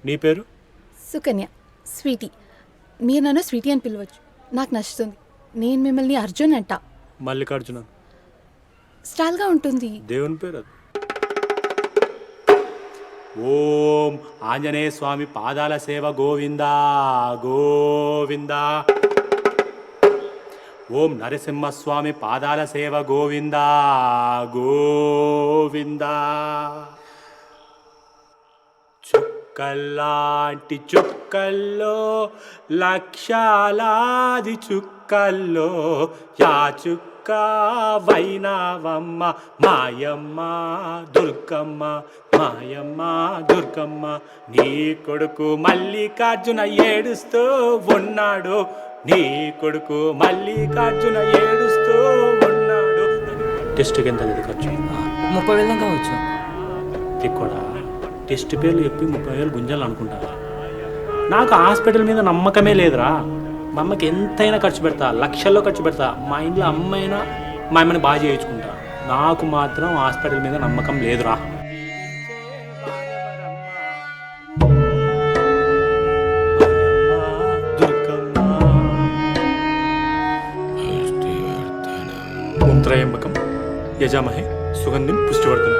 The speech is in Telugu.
నీ పేరు? సుకన్య. స్వీటీ. మీరు నన్ను స్వీటీ అని పిలవచ్చు, నాకు నచ్చుతుంది. నేను మిమ్మల్ని అర్జున్ అంట. మల్లికార్జున. స్టైల్గా ఉంటుంది. దేవుని పేరు అది. ఓం ఆంజనేయ స్వామి పాదాల సేవ గోవిందా గోవిందా. ఓం నరసింహస్వామి పాదాల సేవ గోవిందా గోవిందా. చుక్కల్లాంటి చుక్కల్లో లక్షలాది చుక్కల్లో యా చుక్క వైనావమ్మ మాయమ్మ దుర్గమ్మ మాయమ్మ దుర్గమ్మ. నీ కొడుకు మల్లికార్జున ఏడుస్తూ ఉన్నాడు, నీ కొడుకు మల్లికార్జున ఏడుస్తూ ఉన్నాడు. టెస్ట్కి ఎంత ఖర్చు? 30,000 కావచ్చు. ఇక్కడ టెస్ట్ పేర్లు చెప్పి 30,000 గుంజాలు అనుకుంటా. నాకు హాస్పిటల్ మీద నమ్మకమే లేదురా. మా అమ్మకి ఎంతైనా ఖర్చు పెడతా, లక్షల్లో ఖర్చు పెడతా. మా ఇంట్లో అమ్మైనా మా అమ్మని బాగా చేయించుకుంటా. నాకు మాత్రం హాస్పిటల్ మీద నమ్మకం లేదురా. ఓం త్రయంబకం యజామహే సుగంధిం పుష్టివర్ధనం.